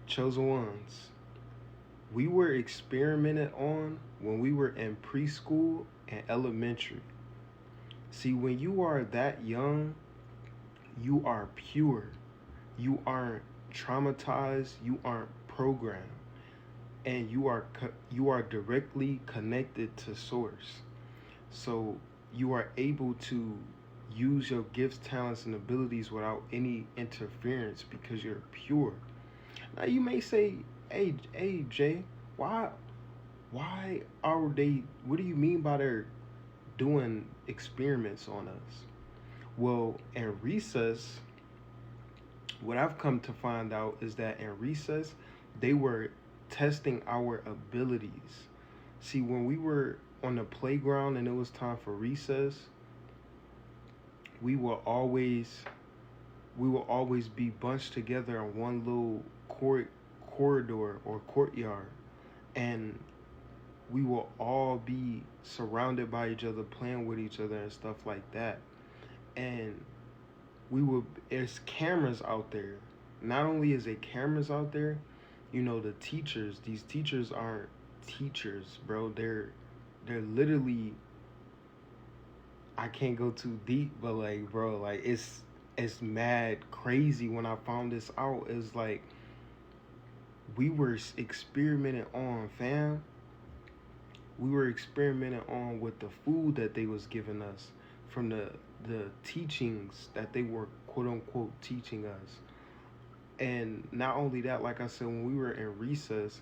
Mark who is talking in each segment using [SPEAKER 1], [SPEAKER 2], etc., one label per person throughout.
[SPEAKER 1] chosen ones, we were experimented on when we were in preschool and elementary. See, when you are that young, you are pure. You aren't traumatized. You aren't programmed, and you are directly connected to source. So you are able to use your gifts, talents, and abilities without any interference because you're pure. Now you may say, hey Jay, why why are they? What do you mean by they're doing experiments on us? Well, in recess, what I've come to find out is that in recess, they were testing our abilities. See, when we were on the playground and it was time for recess, we will always we will always be bunched together in one little corridor or courtyard, and we will all be surrounded by each other, playing with each other and stuff like that. And we will there's cameras out there. Not only is it cameras out there, the teachers, these teachers aren't teachers, bro. They're literally, I can't go too deep, but like, bro, like it's mad crazy when I found this out. It's like we were experimenting on, fam. We were experimenting on with the food that they was giving us from the teachings that they were quote unquote teaching us. And not only that, like I said, when we were in recess,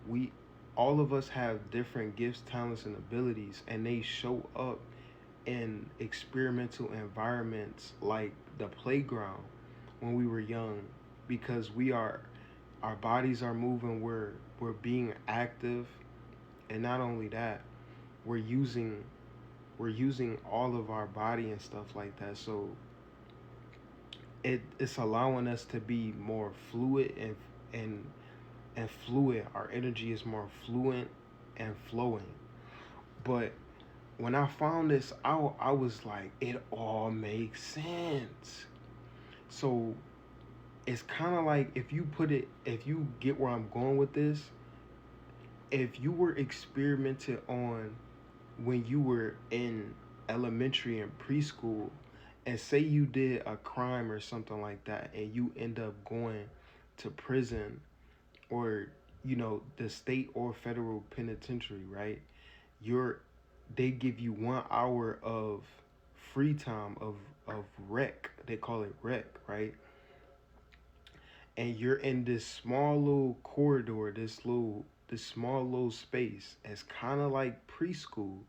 [SPEAKER 1] we all of us have different gifts, talents, and abilities, and they show up in experimental environments like the playground when we were young, because our bodies are moving, we're being active, and not only that, we're using we're using all of our body and stuff like that. So it's allowing us to be more fluid and fluid. Our energy is more fluent and flowing. But when I found this out, I was like, it all makes sense. So it's kind of like, if you get where I'm going with this, if you were experimented on when you were in elementary and preschool, and say you did a crime or something like that, and you end up going to prison, or the state or federal penitentiary, right? You're They give you 1 hour of free time of rec. They call it rec, right? And you're in this small little corridor, this small little space. It's kind of like preschool,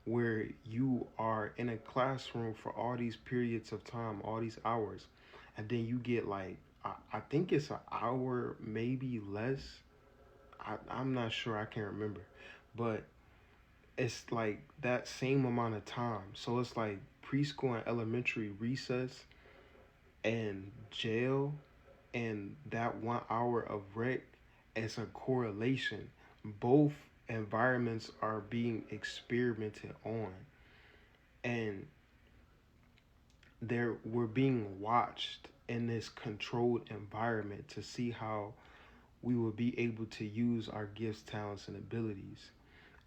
[SPEAKER 1] where you are in a classroom for all these periods of time, all these hours, and then you get like, I think it's an hour, maybe less. I'm not sure. I can't remember, but it's like that same amount of time. So it's like preschool and elementary recess and jail, and that 1 hour of rec as a correlation. Both environments are being experimented on, and we're being watched in this controlled environment to see how we will be able to use our gifts, talents, and abilities.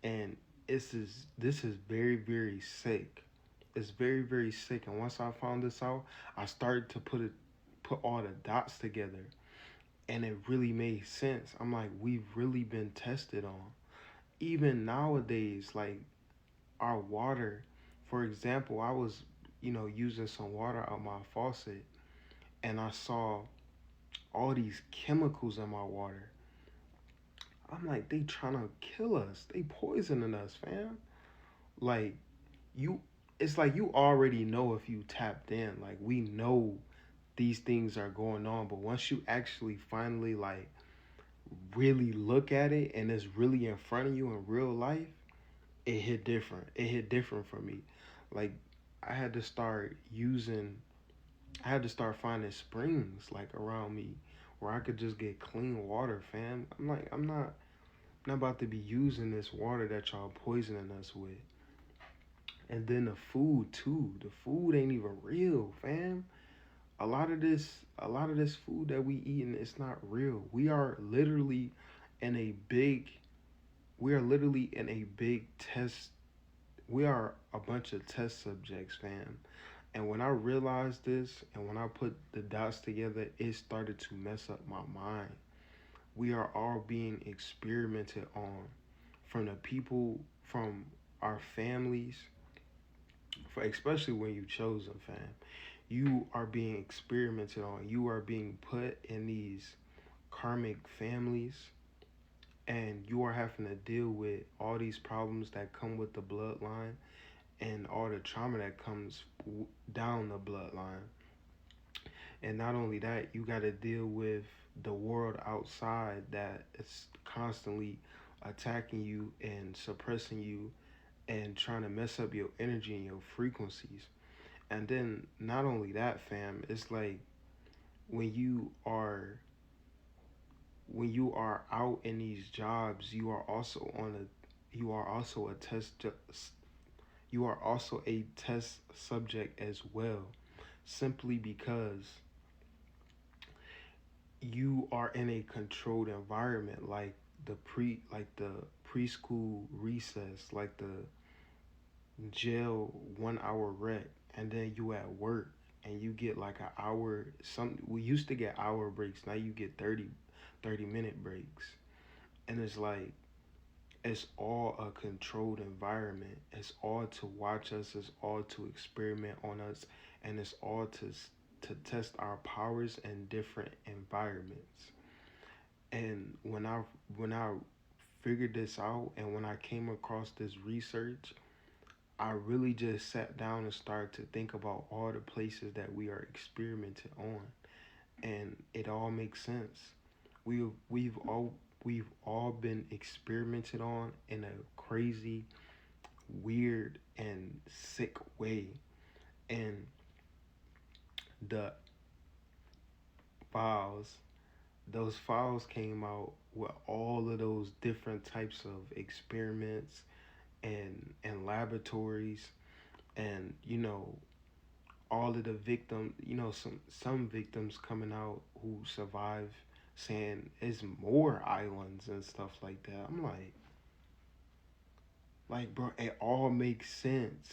[SPEAKER 1] And this is very, very sick. It's very, very sick. And once I found this out, I started to put all the dots together, and it really made sense. I'm like, we've really been tested on. Even nowadays, like our water, for example, I was, using some water out my faucet, and I saw all these chemicals in my water. I'm like, they trying to kill us. They poisoning us, fam. Like, you, it's like you already know if you tapped in. Like, we know these things are going on, but once you actually finally like really look at it and it's really in front of you in real life, it hit different. It hit different for me. Like, I had to start using I had to start finding springs like around me where I could just get clean water, fam. I'm not about to be using this water that y'all poisoning us with. And then the food too. The food ain't even real, fam. a lot of this food that we eating is not real. In a big we are literally in a big test. We are a bunch of test subjects, fam. And when I realized this and when I put the dots together, it started to mess up my mind. We are all being experimented on from the people, from our families, for especially when you chosen, fam. You are being experimented on. You are being put in these karmic families, and you are having to deal with all these problems that come with the bloodline and all the trauma that comes down the bloodline. And not only that, you got to deal with the world outside that is constantly attacking you and suppressing you and trying to mess up your energy and your frequencies. And then not only that, fam, it's like when you are when you are out in these jobs, you are also a you are also a test subject as well, simply because you are in a controlled environment, like the preschool recess, like the jail 1 hour rec, and then you at work and you get like an hour. Some We used to get hour breaks, now you get 30 minute breaks. And it's like it's all a controlled environment. It's all to watch us, it's all to experiment on us, and it's all to test our powers in different environments. And when I figured this out and when I came across this research, I really just sat down and started to think about all the places that we are experimented on, and it all makes sense. We we've all been experimented on in a crazy, weird, and sick way, and the files those files came out with all of those different types of experiments and laboratories, and all of the victim, some victims coming out who survive, saying it's more islands and stuff like that. I'm like, bro, it all makes sense.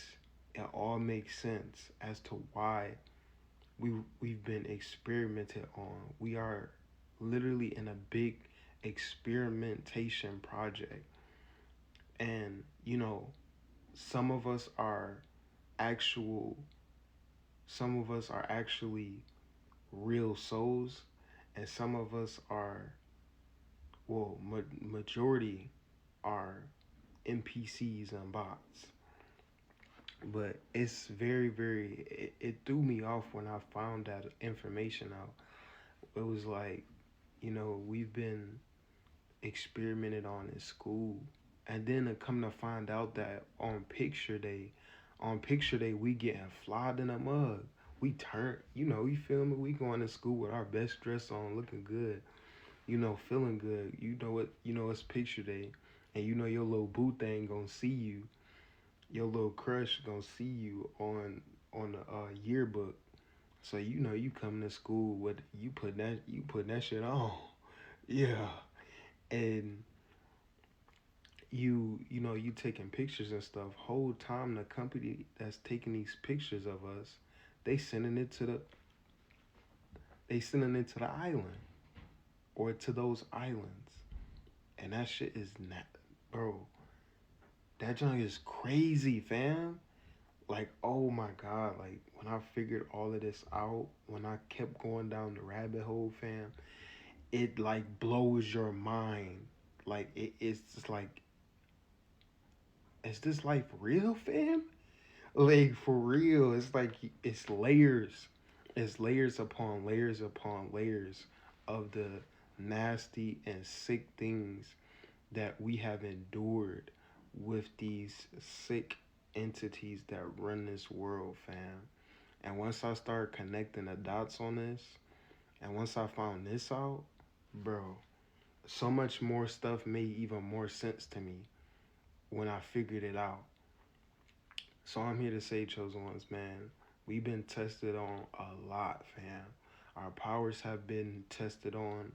[SPEAKER 1] It all makes sense as to why we've been experimented on. We are literally in a big experimentation project. And some of us are actual some of us are actually real souls, and some of us are, well, majority are NPCs and bots. But it's very, very, it threw me off when I found that information out. It was like, we've been experimented on in school. And then to come to find out that on picture day, we getting flogged in a mug. We turn, you feel me? We going to school with our best dress on, looking good, feeling good. It's picture day. And your little boo thing gonna see you. Your little crush gonna see you on the yearbook. So you coming to school with you putting that shit on. Yeah. And you taking pictures and stuff. Whole time the company that's taking these pictures of us, they sending it to the island, or to those islands. And that shit is not, bro, that junk is crazy, fam. Like, oh my god, like when I figured all of this out, when I kept going down the rabbit hole, fam, it like blows your mind. Like it's just like, is this life real, fam? Like for real, it's like it's layers. It's layers upon layers upon layers of the nasty and sick things that we have endured with these sick entities that run this world, fam. And once I started connecting the dots on this, and once I found this out, bro, so much more stuff made even more sense to me when I figured it out. So I'm here to say, chosen ones, man, We've been tested on a lot, fam. Our powers have been tested on.